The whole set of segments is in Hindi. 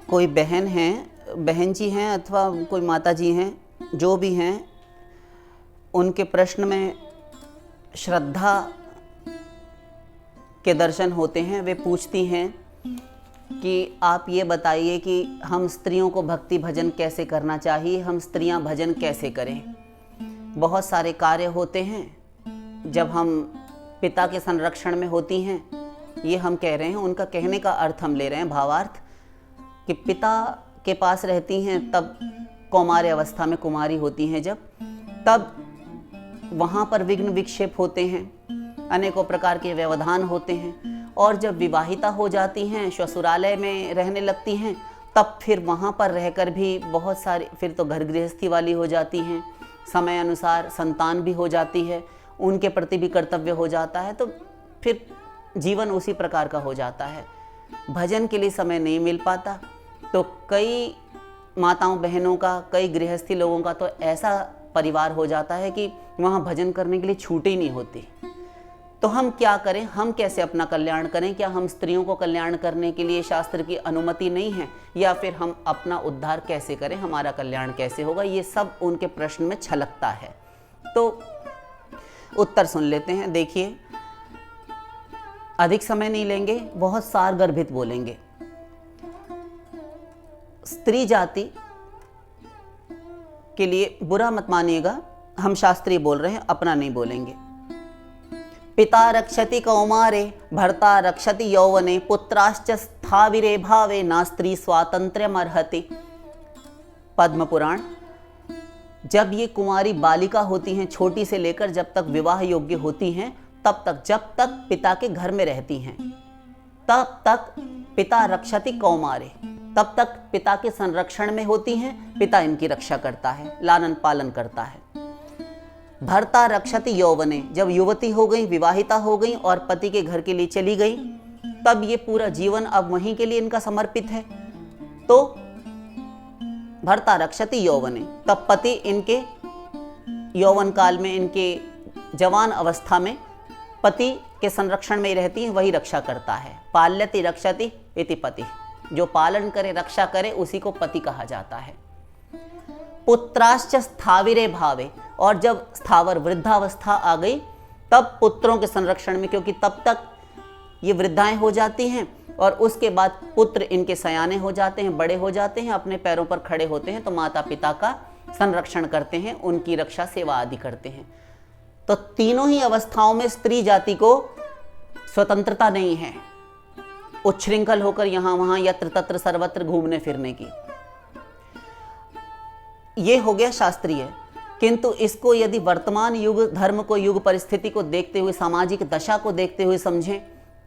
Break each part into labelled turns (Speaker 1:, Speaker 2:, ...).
Speaker 1: कोई बहन जी हैं अथवा कोई माता जी हैं, जो भी हैं, उनके प्रश्न में श्रद्धा के दर्शन होते हैं। वे पूछती हैं कि आप ये बताइए कि हम स्त्रियों को भक्ति भजन कैसे करना चाहिए, हम स्त्रियां भजन कैसे करें। बहुत सारे कार्य होते हैं जब हम पिता के संरक्षण में होती हैं, ये हम कह रहे हैं, उनका कहने का अर्थ हम ले रहे हैं, भावार्थ कि पिता के पास रहती हैं तब कौमार्य अवस्था में, कुमारी होती हैं जब, तब वहाँ पर विघ्न विक्षेप होते हैं, अनेकों प्रकार के व्यवधान होते हैं। और जब विवाहिता हो जाती हैं, ससुरालय में रहने लगती हैं, तब फिर वहाँ पर रहकर भी बहुत सारी, फिर तो घर गृहस्थी वाली हो जाती हैं, समय अनुसार संतान भी हो जाती है, उनके प्रति भी कर्तव्य हो जाता है, तो फिर जीवन उसी प्रकार का हो जाता है। भजन के लिए समय नहीं मिल पाता। तो कई माताओं बहनों का, कई गृहस्थी लोगों का तो ऐसा परिवार हो जाता है कि वहाँ भजन करने के लिए छूट ही नहीं होती। तो हम क्या करें, हम कैसे अपना कल्याण करें? क्या हम स्त्रियों को कल्याण करने के लिए शास्त्र की अनुमति नहीं है, या फिर हम अपना उद्धार कैसे करें, हमारा कल्याण कैसे होगा? ये सब उनके प्रश्न में छलकता है। तो उत्तर सुन लेते हैं। देखिए, अधिक समय नहीं लेंगे, बहुत सारगर्भित बोलेंगे। स्त्री जाति के लिए बुरा मत मानिएगा, हम शास्त्रीय बोल रहे हैं, अपना नहीं बोलेंगे। पिता रक्षति कौमारे, भर्ता रक्षति यौवने, पुत्राश्च स्थाविरे भावे, ना स्त्री स्वातंत्र्यमर्हति। पद्म पुराण। जब ये कुमारी बालिका होती हैं, छोटी से लेकर जब तक विवाह योग्य होती हैं, तब तक, जब तक पिता के घर में रहती हैं, तब तक पिता रक्षति कौमारे, तब तक पिता के संरक्षण में होती हैं, पिता इनकी रक्षा करता है, लालन पालन करता है। भर्ता रक्षति यौवने, जब युवती हो गई, विवाहिता हो गई और पति के घर के लिए चली गई, तब ये पूरा जीवन अब वहीं के लिए इनका समर्पित है। तो भर्ता रक्षति यौवने, तब पति इनके यौवन काल में, इनके जवान अवस्था में पति के संरक्षण में रहती है, वही रक्षा करता है। पाल्यति रक्षति इति पति, जो पालन करे, रक्षा करे, उसी को पति कहा जाता है। पुत्राश्च स्थाविरे भावे, और जब स्थावर वृद्धावस्था आ गई, तब पुत्रों के संरक्षण में, क्योंकि तब तक ये वृद्धाएं हो जाती हैं और उसके बाद पुत्र इनके सयाने हो जाते हैं, बड़े हो जाते हैं, अपने पैरों पर खड़े होते हैं, तो माता पिता का संरक्षण करते हैं, उनकी रक्षा सेवा आदि करते हैं। तो तीनों ही अवस्थाओं में स्त्री जाति को स्वतंत्रता नहीं है उच्छृंखल होकर यहां वहां यत्र तत्र सर्वत्र घूमने फिरने की। ये हो गया शास्त्रीय। किंतु इसको यदि वर्तमान युग धर्म को, युग परिस्थिति को देखते हुए, सामाजिक दशा को देखते हुए समझें,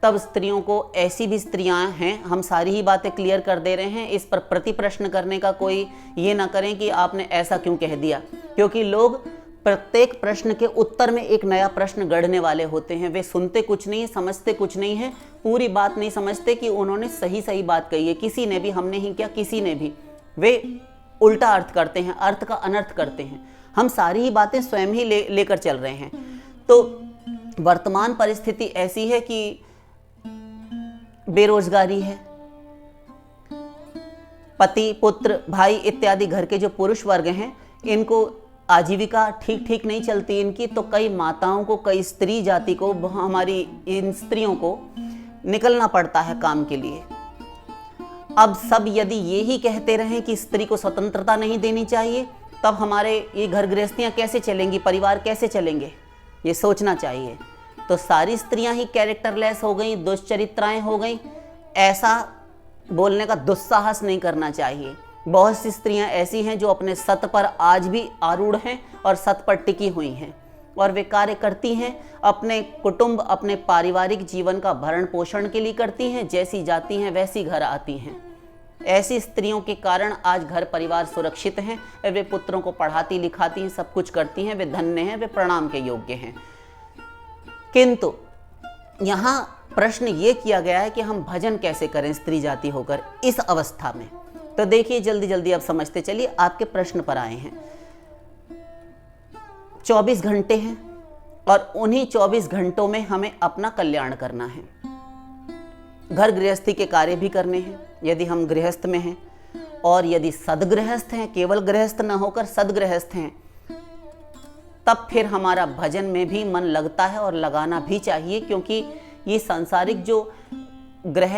Speaker 1: तब स्त्रियों को, ऐसी भी स्त्रियां हैं, हम सारी ही बातें क्लियर कर दे रहे हैं, इस पर प्रति प्रश्न करने का कोई ये ना करें कि आपने ऐसा क्यों कह दिया, क्योंकि लोग प्रत्येक प्रश्न के उत्तर में एक नया प्रश्न गढ़ने वाले होते हैं। वे सुनते कुछ नहीं, समझते कुछ नहीं है, पूरी बात नहीं समझते कि उन्होंने सही सही बात कही है। किसी ने भी, हमने ही क्या, किसी ने भी, वे उल्टा अर्थ करते हैं, अर्थ का अनर्थ करते हैं। हम सारी ही बातें स्वयं ही लेकर चल रहे हैं। तो वर्तमान परिस्थिति ऐसी है कि बेरोजगारी है, पति पुत्र भाई इत्यादि घर के जो पुरुष वर्ग हैं, इनको आजीविका ठीक ठीक नहीं चलती इनकी, तो कई माताओं को, कई स्त्री जाति को, हमारी इन स्त्रियों को निकलना पड़ता है काम के लिए। अब सब यदि ये ही कहते रहें कि स्त्री को स्वतंत्रता नहीं देनी चाहिए, तब हमारे ये घर गृहस्थियाँ कैसे चलेंगी, परिवार कैसे चलेंगे, ये सोचना चाहिए। तो सारी स्त्रियां ही कैरेक्टरलेस हो गई, दुष्चरित्राएं हो गई, ऐसा बोलने का दुस्साहस नहीं करना चाहिए। बहुत सी स्त्रियां ऐसी हैं जो अपने सत पर आज भी आरूढ़ हैं और सत पर टिकी हुई हैं, और वे कार्य करती हैं, अपने कुटुंब, अपने पारिवारिक जीवन का भरण पोषण के लिए करती हैं, जैसी जाती हैं वैसी घर आती हैं। ऐसी स्त्रियों के कारण आज घर परिवार सुरक्षित हैं, वे पुत्रों को पढ़ाती लिखाती हैं, सब कुछ करती हैं, वे धन्य हैं, वे प्रणाम के योग्य हैं। किंतु यहाँ प्रश्न ये किया गया है कि हम भजन कैसे करें स्त्री जाति होकर इस अवस्था में। तो देखिए, जल्दी जल्दी अब समझते चलिए, आपके प्रश्न पर आए हैं। 24 घंटे हैं और उन्हीं 24 घंटों में हमें अपना कल्याण करना है। घर गृहस्थी के कार्य भी करने हैं, यदि हम गृहस्थ में हैं, और यदि सदगृहस्थ हैं, केवल गृहस्थ न होकर सदगृहस्थ हैं, तब फिर हमारा भजन में भी मन लगता है और लगाना भी चाहिए, क्योंकि ये सांसारिक जो ग्रह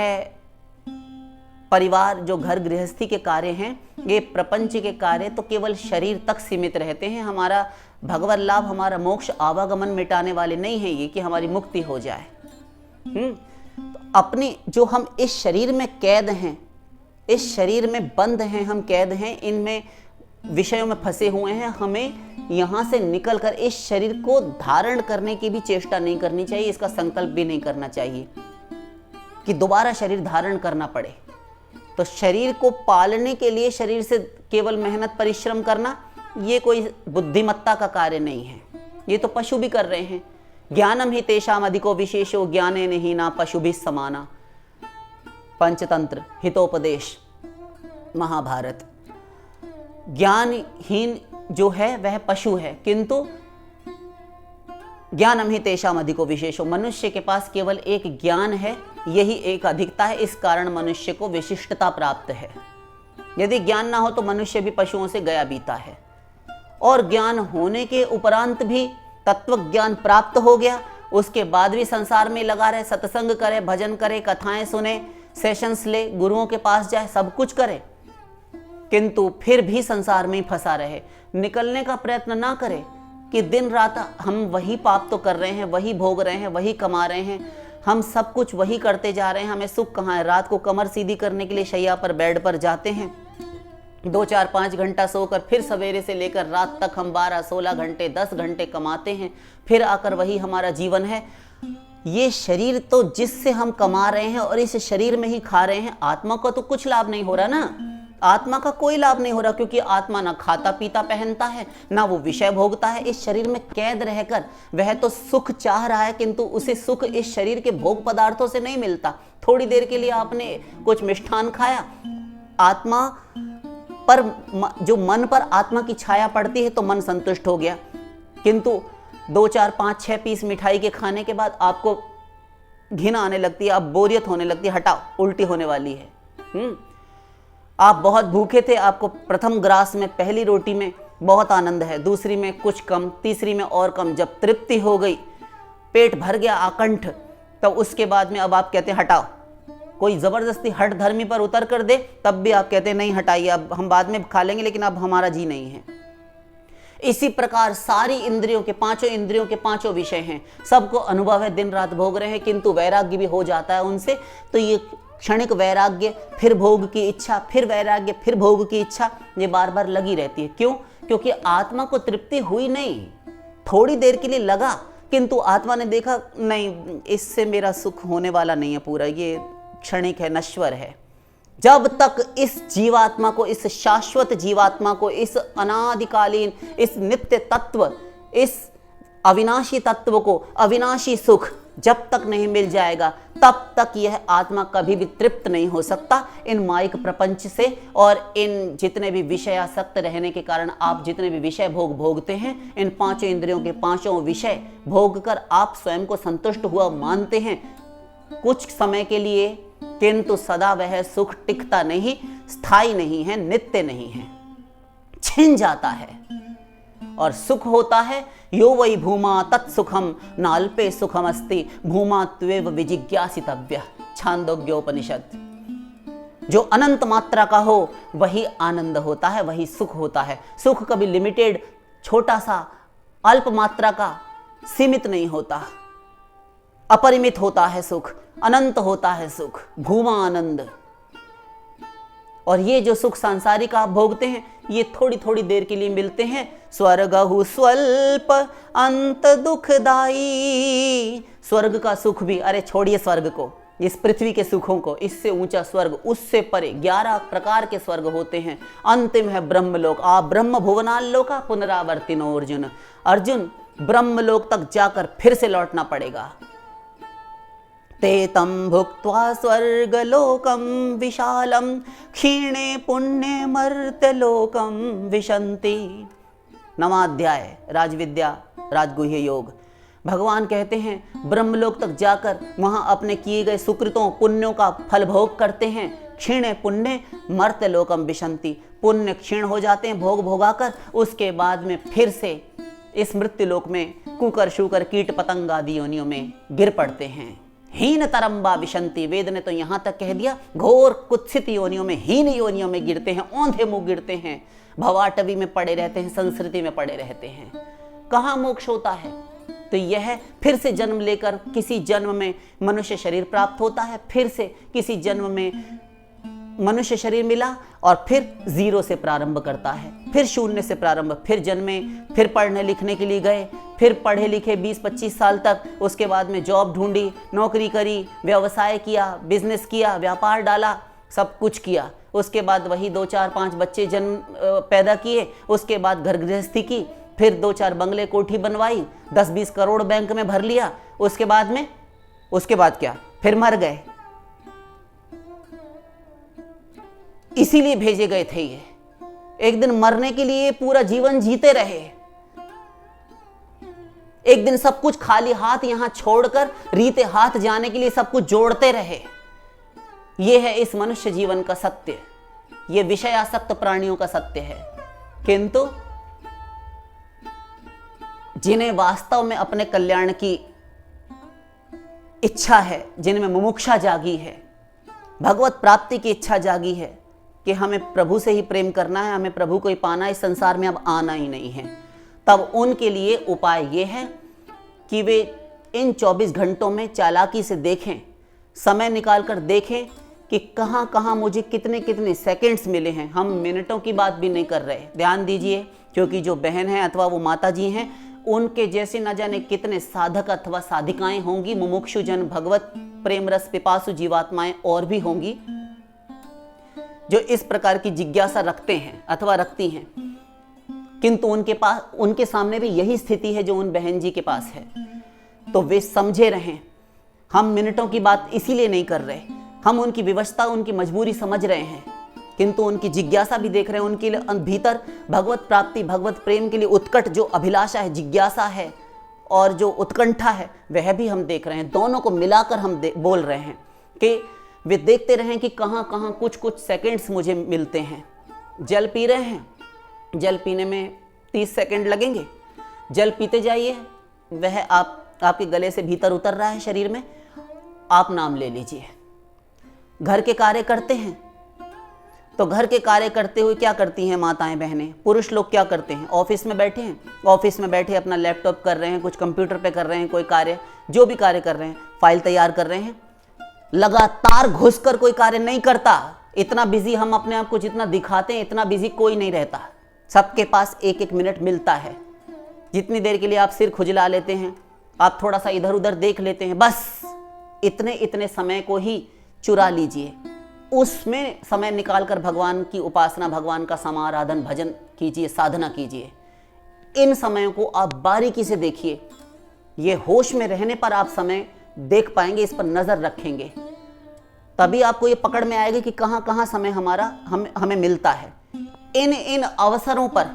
Speaker 1: परिवार, जो घर गृहस्थी के कार्य हैं, ये प्रपंच के कार्य तो केवल शरीर तक सीमित रहते हैं। हमारा भगवत लाभ, हमारा मोक्ष, आवागमन मिटाने वाले नहीं है ये कि हमारी मुक्ति हो जाए। तो अपनी जो हम इस शरीर में कैद हैं, इस शरीर में बंद हैं, हम कैद हैं, इनमें विषयों में फंसे हुए हैं, हमें यहाँ से निकलकर इस शरीर को धारण करने की भी चेष्टा नहीं करनी चाहिए, इसका संकल्प भी नहीं करना चाहिए कि दोबारा शरीर धारण करना पड़े। तो शरीर को पालने के लिए शरीर से केवल मेहनत परिश्रम करना, ये कोई बुद्धिमत्ता का कार्य नहीं है, ये तो पशु भी कर रहे हैं। ज्ञानम ही तेषाम अधिको विशेषो ज्ञानेन हीना पशुभिः समाना, पंचतंत्र हितोपदेश महाभारत। ज्ञानहीन जो है वह पशु है, किंतु ज्ञानम ही तेषाम अधिको विशेषो, मनुष्य के पास केवल एक ज्ञान है, यही एक अधिकता है, इस कारण मनुष्य को विशिष्टता प्राप्त है। यदि ज्ञान ना हो तो मनुष्य भी पशुओं से गया बीता है। और ज्ञान होने के उपरांत भी तत्व ज्ञान प्राप्त हो गया, उसके बाद भी संसार में लगा रहे, सत्संग करे, भजन करे, कथाएं सुने, सेशंस ले, गुरुओं के पास जाए, सब कुछ करे, किंतु फिर भी संसार में ही फंसा रहे, निकलने का प्रयत्न ना करे कि दिन रात हम वही पाप तो कर रहे हैं, वही भोग रहे हैं, वही कमा रहे हैं, हम सब कुछ वही करते जा रहे हैं, हमें सुख कहाँ है। रात को कमर सीधी करने के लिए शैया पर, बेड पर जाते हैं, 2-4-5 घंटा सोकर फिर सवेरे से लेकर रात तक हम 12-16 घंटे 10 घंटे कमाते हैं, फिर आकर वही हमारा जीवन है। ये शरीर तो जिससे हम कमा रहे हैं और इस शरीर में ही खा रहे हैं, आत्मा को तो कुछ लाभ नहीं हो रहा ना, आत्मा का कोई लाभ नहीं हो रहा, क्योंकि आत्मा ना खाता पीता पहनता है, ना वो विषय भोगता है। इस शरीर में कैद रहकर वह तो सुख चाह रहा है, किंतु उसे सुख इस शरीर के भोग पदार्थों से नहीं मिलता। थोड़ी देर के लिए आपने कुछ मिष्ठान खाया, आत्मा पर, जो मन पर आत्मा की छाया पड़ती है तो मन संतुष्ट हो गया, किंतु 2-4-5-6 पीस मिठाई के खाने के बाद आपको घिन आने लगती है, अब बोरियत होने लगती है, हटाओ उल्टी होने वाली है। आप बहुत भूखे थे, आपको प्रथम ग्रास में, पहली रोटी में बहुत आनंद है, दूसरी में कुछ कम, तीसरी में और कम, जब तृप्ति हो गई, पेट भर गया आकंठ, तो उसके बाद में अब आप कहते हैं हटाओ। कोई जबरदस्ती हठ धर्मी पर उतर कर दे तब भी आप कहते हैं नहीं हटाइए, अब हम बाद में खा लेंगे, लेकिन अब हमारा जी नहीं है। इसी प्रकार सारी इंद्रियों के, 5 इंद्रियों के 5 विषय हैं, सबको अनुभव है, दिन रात भोग रहे हैं, किंतु वैराग्य भी हो जाता है उनसे। तो ये क्षणिक वैराग्य, फिर भोग की इच्छा, फिर वैराग्य, फिर भोग की इच्छा, ये बार बार लगी रहती है। क्यों? क्योंकि आत्मा को तृप्ति हुई नहीं, थोड़ी देर के लिए लगा, किंतु आत्मा ने देखा नहीं, इससे मेरा सुख होने वाला नहीं है पूरा, ये क्षणिक है, नश्वर है। जब तक इस जीवात्मा को, इस शाश्वत जीवात्मा को, इस अनादिकालीन, इस नित्य तत्व, इस अविनाशी तत्व को, अविनाशी सुख जब तक नहीं मिल जाएगा, तब तक यह आत्मा कभी भी तृप्त नहीं हो सकता। इन माइक प्रपंच से और इन जितने भी विषयासक्त रहने के कारण आप जितने भी विषय भोग भोगते हैं, इन 5 इंद्रियों के 5 विषय भोग कर आप स्वयं को संतुष्ट हुआ मानते हैं कुछ समय के लिए, किंतु सदा वह सुख टिकता नहीं, स्थायी नहीं है, नित्य नहीं है, छिन जाता है। और सुख होता है यो वै भूमा तत्सुखम नाल्पे सुखमस्ति भूमा त्वेव विजिज्ञासितव्य, छांदोग्योपनिषद। जो अनंत मात्रा का हो वही आनंद होता है, वही सुख होता है। सुख कभी लिमिटेड, छोटा सा, अल्प मात्रा का, सीमित नहीं होता, अपरिमित होता है सुख, अनंत होता है सुख, भूमा आनंद। और ये जो सुख सांसारिक आप भोगते हैं, ये थोड़ी थोड़ी देर के लिए मिलते हैं। स्वर्गहु स्वल्प अंत दुखदाई, स्वर्ग का सुख भी, अरे छोड़िए स्वर्ग को, इस पृथ्वी के सुखों को, इससे ऊंचा स्वर्ग, उससे परे 11 प्रकार के स्वर्ग होते हैं। अंतिम है ब्रह्मलोक। आप ब्रह्म भुवनाल्लोका पुनरावर्तिनो अर्जुन, अर्जुन ब्रह्मलोक तक जाकर फिर से लौटना पड़ेगा। ते तं भुक्त्वा स्वर्गलोकं विशालं क्षीणे पुण्ये मर्त्यलोकं विशन्ति। 9वां अध्याय राजविद्या राजगुह्य योग। भगवान कहते हैं ब्रह्मलोक तक जाकर वहां अपने किए गए सुकृतों पुण्यों का फल भोग करते हैं। क्षीणे पुण्य मर्त्य लोकम विशंति, पुण्य क्षीण हो जाते हैं भोग भोगाकर, उसके बाद में फिर से इस मृत्यु लोक में कुकर शुकर कीट पतंग आदि योनियों में गिर पड़ते हैं। हीन तरम्बा विशंति, वेद ने तो यहां तक कह दिया घोर कुत्सित योनियों में, हीन योनियों में गिरते हैं, औंधे मुंह गिरते हैं, भवाटवी में पड़े रहते हैं, संस्कृति में पड़े रहते हैं। कहां मोक्ष होता है? तो यह फिर से जन्म लेकर किसी जन्म में मनुष्य शरीर प्राप्त होता है, फिर से किसी जन्म में मनुष्य शरीर मिला और फिर जीरो से प्रारंभ करता है, फिर शून्य से प्रारंभ, फिर जन्मे, फिर पढ़ने लिखने के लिए गए, फिर पढ़े लिखे 20-25 साल तक, उसके बाद में जॉब ढूंढी, नौकरी करी, व्यवसाय किया, बिजनेस किया, व्यापार डाला, सब कुछ किया, उसके बाद वही 2-4-5 बच्चे जन्म पैदा किए, उसके बाद घर गृहस्थी की, फिर 2-4 बंगले कोठी बनवाई, 10-20 करोड़ बैंक में भर लिया, उसके बाद क्या, फिर मर गए। इसीलिए भेजे गए थे ये, एक दिन मरने के लिए पूरा जीवन जीते रहे, एक दिन सब कुछ खाली हाथ यहां छोड़कर रीते हाथ जाने के लिए सब कुछ जोड़ते रहे। यह है इस मनुष्य जीवन का सत्य, यह विषयासक्त प्राणियों का सत्य है। किंतु जिन्हें वास्तव में अपने कल्याण की इच्छा है, जिनमें मुमुक्षा जागी है, भगवत प्राप्ति की इच्छा जागी है कि हमें प्रभु से ही प्रेम करना है, हमें प्रभु को ही पाना है, इस संसार में अब आना ही नहीं है, तब उनके लिए उपाय ये है कि वे इन 24 घंटों में चालाकी से देखें, समय निकालकर देखें कि कहाँ कहाँ मुझे कितने कितने सेकंड्स मिले हैं। हम मिनटों की बात भी नहीं कर रहे, ध्यान दीजिए, क्योंकि जो बहन है अथवा वो माता जी हैं, उनके जैसे न जाने कितने साधक अथवा साधिकाएं होंगी, मुमुक्षु जन, भगवत प्रेम रस पिपासु जीवात्माएं और भी होंगी जो इस प्रकार की जिज्ञासा रखते हैं अथवा रखती हैं, किंतु उनके सामने भी यही स्थिति है जो उन बहन जी के पास है। तो वे समझे रहें, हम मिनटों की बात इसीलिए नहीं कर रहे, हम उनकी विवशता, उनकी मजबूरी समझ रहे हैं, किंतु उनकी जिज्ञासा भी देख रहे हैं, उनके लिए भीतर भगवत प्राप्ति, भगवत प्रेम के लिए उत्कट जो अभिलाषा है, जिज्ञासा है और जो उत्कंठा है, वह भी हम देख रहे हैं। दोनों को मिलाकर हम बोल रहे हैं कि वे देखते रहें कि कहाँ कहाँ कुछ कुछ सेकंड्स मुझे मिलते हैं। जल पी रहे हैं, जल पीने में 30 सेकंड लगेंगे, जल पीते जाइए, वह आपके गले से भीतर उतर रहा है शरीर में, आप नाम ले लीजिए। घर के कार्य करते हैं, तो घर के कार्य करते हुए क्या करती हैं माताएं बहनें, पुरुष लोग क्या करते हैं, ऑफिस में बैठे हैं, ऑफिस में बैठे अपना लैपटॉप कर रहे हैं, कुछ कंप्यूटर पे कर रहे हैं, कोई कार्य, जो भी कार्य कर रहे हैं, फाइल तैयार कर रहे हैं, लगातार घुसकर कोई कार्य नहीं करता। इतना बिजी हम अपने आप को जितना दिखाते हैं, इतना बिजी कोई नहीं रहता, सबके पास एक एक मिनट मिलता है। जितनी देर के लिए आप सिर खुजला लेते हैं, आप थोड़ा सा इधर उधर देख लेते हैं, बस इतने समय को ही चुरा लीजिए, उसमें समय निकालकर भगवान की उपासना, भगवान का समाराधन, भजन कीजिए, साधना कीजिए। इन समयों को आप बारीकी से देखिए, ये होश में रहने पर आप समय देख पाएंगे, इस पर नजर रखेंगे, तभी आपको ये पकड़ में आएगा कि कहाँ कहाँ समय हमें मिलता है। इन अवसरों पर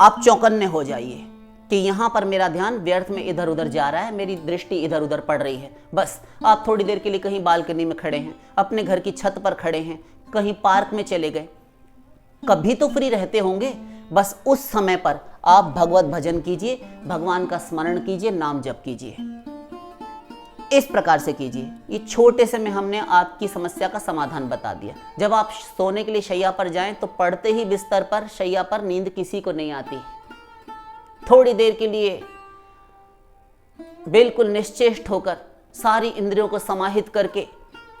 Speaker 1: आप चौकन्ने हो जाइए कि यहाँ पर मेरा ध्यान व्यर्थ में इधर उधर जा रहा है, मेरी दृष्टि इधर उधर पड़ रही है। बस आप थोड़ी देर के लिए कहीं बालकनी में खड़े हैं, अपने घर की छत पर खड़े हैं, कहीं पार्क में चले गए, कभी तो फ्री रहते होंगे, बस उस समय पर आप भगवत भजन कीजिए, भगवान का स्मरण कीजिए, नाम जप कीजिए, इस प्रकार से कीजिए। ये छोटे से में हमने आपकी समस्या का समाधान बता दिया। जब आप सोने के लिए शैया पर जाएं तो पड़ते ही बिस्तर पर, शैया पर नींद किसी को नहीं आती। थोड़ी देर के लिए बिल्कुल निश्चेष्ट होकर, सारी इंद्रियों को समाहित करके,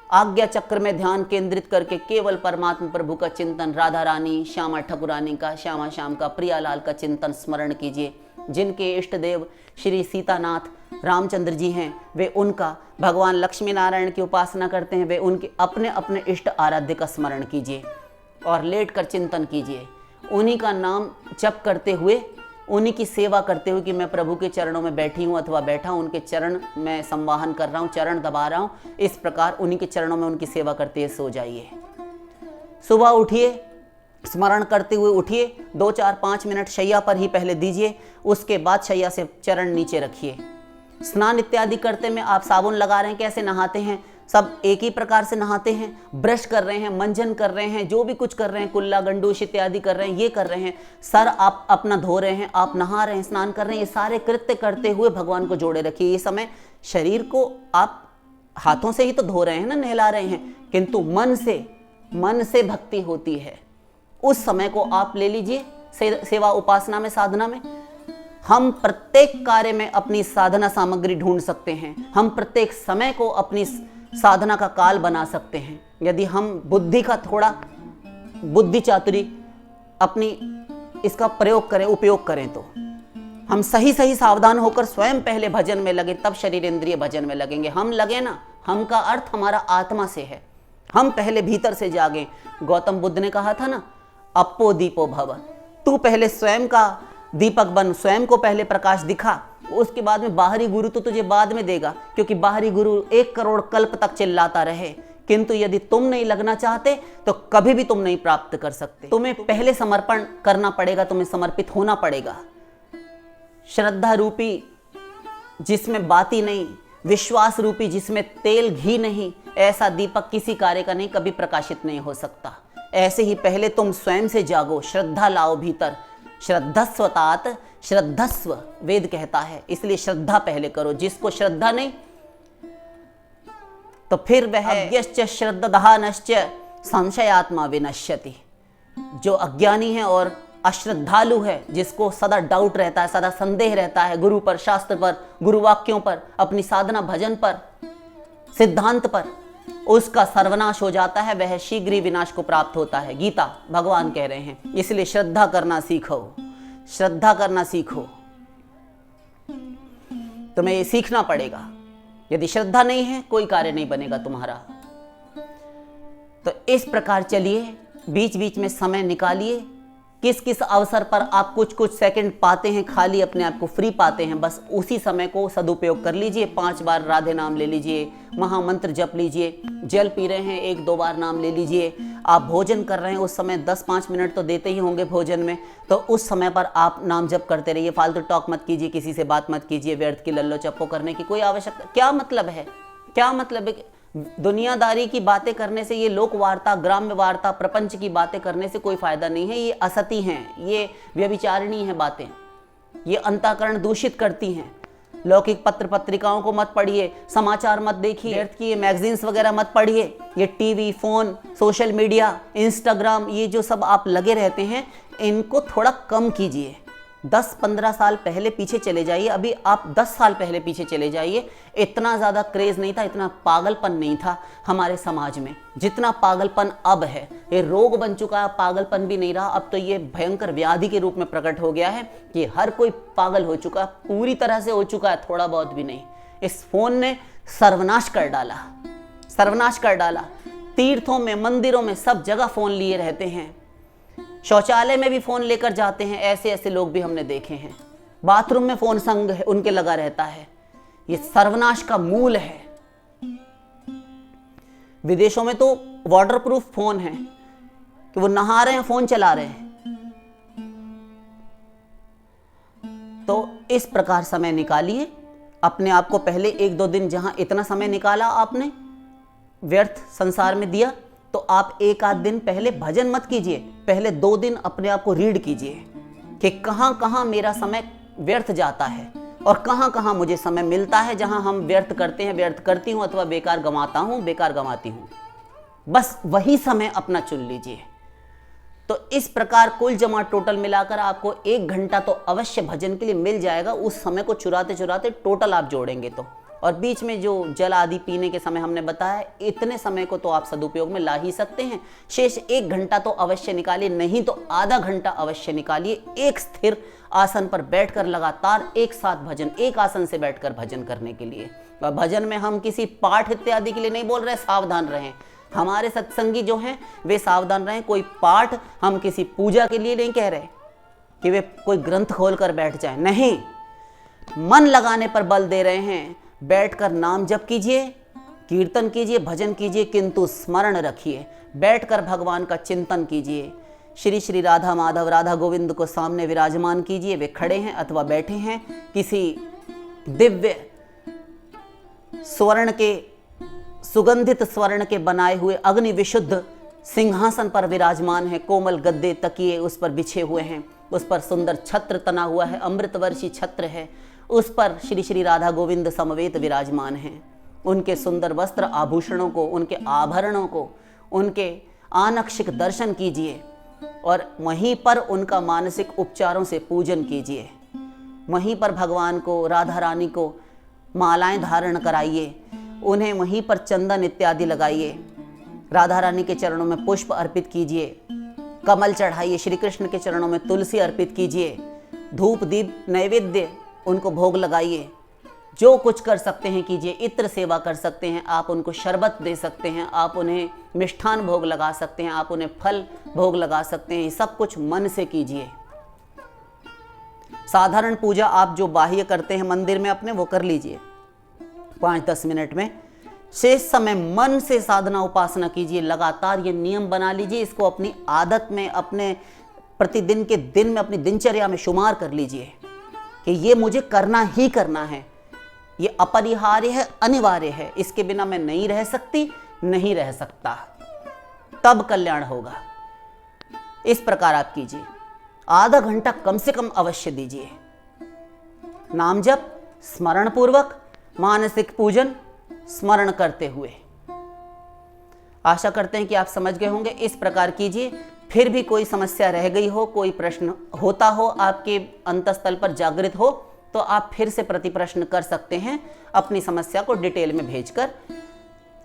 Speaker 1: आज्ञा चक्र में ध्यान केंद्रित करके केवल परमात्मा प्रभु का चिंतन, राधा रानी, श्यामा ठाकुरानी का, श्यामा श्याम का, प्रियालाल का चिंतन स्मरण कीजिए। जिनके इष्ट देव श्री सीतानाथ रामचंद्र जी हैं, वे उनका, भगवान लक्ष्मी नारायण की उपासना करते हैं, वे उनके अपने अपने इष्ट आराध्य का स्मरण कीजिए और लेटकर चिंतन कीजिए। उन्हीं का नाम जप करते हुए, उन्हीं की सेवा करते हुए कि मैं प्रभु के चरणों में बैठी हूँ अथवा बैठा हूँ, उनके चरण में संवाहन कर रहा हूँ, चरण दबा रहा हूँ, इस प्रकार उन्हीं के चरणों में उनकी सेवा करते हुए सो जाइए। सुबह उठिए, स्मरण करते हुए उठिए, 2-4-5 मिनट शैया पर ही पहले दीजिए, उसके बाद शैया से चरण नीचे रखिए। स्नान इत्यादि करते में आप साबुन लगा रहे हैं, कैसे नहाते हैं, सब एक ही प्रकार से नहाते हैं। ब्रश कर रहे हैं, मंजन कर रहे हैं, जो भी कुछ कर रहे हैं, कुल्ला गंडूश इत्यादि कर रहे हैं, ये कर रहे हैं। सर आप अपना धो रहे हैं, आप नहा रहे हैं, स्नान कर रहे हैं, ये सारे कृत्य करते हुए भगवान को जोड़े रखिए। ये समय शरीर को आप हाथों से ही तो धो रहे हैं ना, नहला रहे हैं, किंतु मन से भक्ति होती है। उस समय को आप ले लीजिए सेवा उपासना में, साधना में। हम प्रत्येक कार्य में अपनी साधना सामग्री ढूंढ सकते हैं। हम प्रत्येक समय को अपनी साधना का काल बना सकते हैं। यदि हम बुद्धि का थोड़ा बुद्धि चातुरी अपनी इसका प्रयोग करें, उपयोग करें, तो हम सही सावधान होकर स्वयं पहले भजन में लगे, तब शरीर इंद्रिय भजन में लगेंगे। हम लगे ना, हम का अर्थ हमारा आत्मा से है। हम पहले भीतर से जागे। गौतम बुद्ध ने कहा था ना, अपो दीपो भव, तू पहले स्वयं का दीपक बन, स्वयं को पहले प्रकाश दिखा, उसके बाद में बाहरी गुरु तो तुझे बाद में देगा, क्योंकि बाहरी गुरु 1 करोड़ कल्प तक चिल्लाता रहे, किंतु यदि तुम नहीं लगना चाहते तो कभी भी तुम नहीं प्राप्त कर सकते। तुम्हें पहले समर्पण करना पड़ेगा, तुम्हें समर्पित होना पड़ेगा। श्रद्धा रूपी जिसमें बाती नहीं, विश्वास रूपी जिसमें तेल घी नहीं, ऐसा दीपक किसी कार्य का नहीं, कभी प्रकाशित नहीं हो सकता। ऐसे ही पहले तुम स्वयं से जागो, श्रद्धा लाओ भीतर। श्रद्धस्वतात श्रद्धस्व वेद कहता है, इसलिए श्रद्धा पहले करो। जिसको श्रद्धा नहीं तो फिर वह अज्ञश्च श्रद्धानश्च संशयात्मा विनश्यति। जो अज्ञानी है और अश्रद्धालु है, जिसको सदा डाउट रहता है, सदा संदेह रहता है गुरु पर, शास्त्र पर, गुरु वाक्यों पर, अपनी साधना भजन पर, सिद्धांत पर, उसका सर्वनाश हो जाता है, वह शीघ्र ही विनाश को प्राप्त होता है। गीता भगवान कह रहे हैं। इसलिए श्रद्धा करना सीखो, श्रद्धा करना सीखो। तुम्हें ये सीखना पड़ेगा। यदि श्रद्धा नहीं है, कोई कार्य नहीं बनेगा तुम्हारा। तो इस प्रकार चलिए, बीच बीच में समय निकालिए। किस किस अवसर पर आप कुछ सेकंड पाते हैं, खाली अपने आप को फ्री पाते हैं, बस उसी समय को सदुपयोग कर लीजिए। 5 बार राधे नाम ले लीजिए, महामंत्र जप लीजिए, जल पी रहे हैं 1-2 बार नाम ले लीजिए। आप भोजन कर रहे हैं, उस समय 10-5 मिनट तो देते ही होंगे भोजन में, तो उस समय पर आप नाम जप करते रहिए। फालतू टॉक मत कीजिए, किसी से बात मत कीजिए, व्यर्थ की लल्लो चप्पो करने की कोई आवश्यकता, क्या मतलब है, क्या मतलब है? दुनियादारी की बातें करने से, ये लोक वार्ता, ग्राम्य वार्ता, प्रपंच की बातें करने से कोई फायदा नहीं है। ये असती हैं, ये व्यभिचारिणी हैं बातें, ये अंतःकरण दूषित करती हैं। लौकिक पत्र पत्रिकाओं को मत पढ़िए, समाचार मत देखिए, व्यर्थ की मैगजीन्स वगैरह मत पढ़िए। ये TV, phone, social media, Instagram, ये जो सब आप लगे रहते हैं, इनको थोड़ा कम कीजिए। 10-15 साल पहले पीछे चले जाइए, अभी आप 10 साल पहले पीछे चले जाइए। इतना ज़्यादा क्रेज़ नहीं था, इतना पागलपन नहीं था हमारे समाज में जितना पागलपन अब है। ये रोग बन चुका है, पागलपन भी नहीं रहा, अब तो ये भयंकर व्याधि के रूप में प्रकट हो गया है कि हर कोई पागल हो चुका है, पूरी तरह से हो चुका है, थोड़ा बहुत भी नहीं। इस फोन ने सर्वनाश कर डाला, सर्वनाश कर डाला। तीर्थों में, मंदिरों में, सब जगह फोन लिए रहते हैं। शौचालय में भी फोन लेकर जाते हैं, ऐसे ऐसे लोग भी हमने देखे हैं। बाथरूम में फोन संग उनके लगा रहता है। ये सर्वनाश का मूल है। विदेशों में तो वाटरप्रूफ फोन है कि वो नहा रहे हैं, फोन चला रहे हैं। तो इस प्रकार समय निकालिए अपने आप को। पहले 1-2 दिन जहां इतना समय निकाला आपने, व्यर्थ संसार में दिया, तो आप 1-8 दिन पहले भजन मत कीजिए। पहले 2 दिन अपने आप को रीड कीजिए कि कहां कहां मेरा समय व्यर्थ जाता है और कहां कहां मुझे समय मिलता है जहां हम व्यर्थ करते हैं, व्यर्थ करती हूं, अथवा बेकार गंवाता हूं, बेकार गंवाती हूं। बस वही समय अपना चुन लीजिए। तो इस प्रकार कुल जमा टोटल मिलाकर आपको 1 घंटा तो अवश्य भजन के लिए मिल जाएगा। उस समय को चुराते चुराते टोटल आप जोड़ेंगे तो, और बीच में जो जल आदि पीने के समय हमने बताया, इतने समय को तो आप सदुपयोग में ला ही सकते हैं। शेष 1 घंटा तो अवश्य निकालिए, नहीं तो आधा घंटा अवश्य निकालिए। एक स्थिर आसन पर बैठकर लगातार एक साथ भजन, एक आसन से बैठकर भजन करने के लिए। और भजन में हम किसी पाठ इत्यादि के लिए नहीं बोल रहे, सावधान रहें। हमारे सत्संगी जो हैं वे सावधान रहें। कोई पाठ हम किसी पूजा के लिए नहीं कह रहे कि वे कोई ग्रंथ खोलकर बैठ जाए, नहीं, मन लगाने पर बल दे रहे हैं। बैठकर नाम जप कीजिए, कीर्तन कीजिए, भजन कीजिए, किंतु स्मरण रखिए। बैठकर भगवान का चिंतन कीजिए। श्री श्री राधा माधव, राधा गोविंद को सामने विराजमान कीजिए। वे खड़े हैं अथवा बैठे हैं, किसी दिव्य स्वर्ण के सुगंधित स्वर्ण के बनाए हुए अग्नि विशुद्ध सिंहासन पर विराजमान है। कोमल गद्दे तकिए उस पर बिछे हुए हैं, उस पर सुंदर छत्र तना हुआ है, अमृतवर्षी छत्र है, उस पर श्री श्री राधा गोविंद समवेत विराजमान हैं। उनके सुंदर वस्त्र आभूषणों को, उनके आभरणों को, उनके आनक्षिक दर्शन कीजिए और वहीं पर उनका मानसिक उपचारों से पूजन कीजिए। वहीं पर भगवान को, राधा रानी को मालाएं धारण कराइए, उन्हें वहीं पर चंदन इत्यादि लगाइए, राधा रानी के चरणों में पुष्प अर्पित कीजिए, कमल चढ़ाइए, श्री कृष्ण के चरणों में तुलसी अर्पित कीजिए, धूप दीप नैवेद्य उनको भोग लगाइए। जो कुछ कर सकते हैं कीजिए। इत्र सेवा कर सकते हैं, आप उनको शरबत दे सकते हैं, आप उन्हें मिष्ठान भोग लगा सकते हैं, आप उन्हें फल भोग लगा सकते हैं। ये सब कुछ मन से कीजिए। साधारण पूजा आप जो बाह्य करते हैं मंदिर में अपने, वो कर लीजिए 5-10 मिनट में। शेष समय मन से साधना उपासना कीजिए। लगातार ये नियम बना लीजिए, इसको अपनी आदत में, अपने प्रतिदिन के दिन में, अपनी दिनचर्या में शुमार कर लीजिए कि ये मुझे करना ही करना है, ये अपरिहार्य है, अनिवार्य है, इसके बिना मैं नहीं रह सकती, नहीं रह सकता, तब कल्याण होगा। इस प्रकार आप कीजिए। आधा घंटा कम से कम अवश्य दीजिए। नाम जप, स्मरण पूर्वक, मानसिक पूजन, स्मरण करते हुए। आशा करते हैं कि आप समझ गए होंगे। इस प्रकार कीजिए। फिर भी कोई समस्या रह गई हो, कोई प्रश्न होता हो, आपके अंतःस्थल पर जागृत हो, तो आप फिर से प्रति प्रश्न कर सकते हैं। अपनी समस्या को डिटेल में भेजकर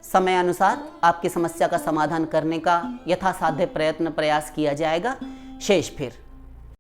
Speaker 1: समय अनुसार आपकी समस्या का समाधान करने का यथासाध्य प्रयास किया जाएगा। शेष फिर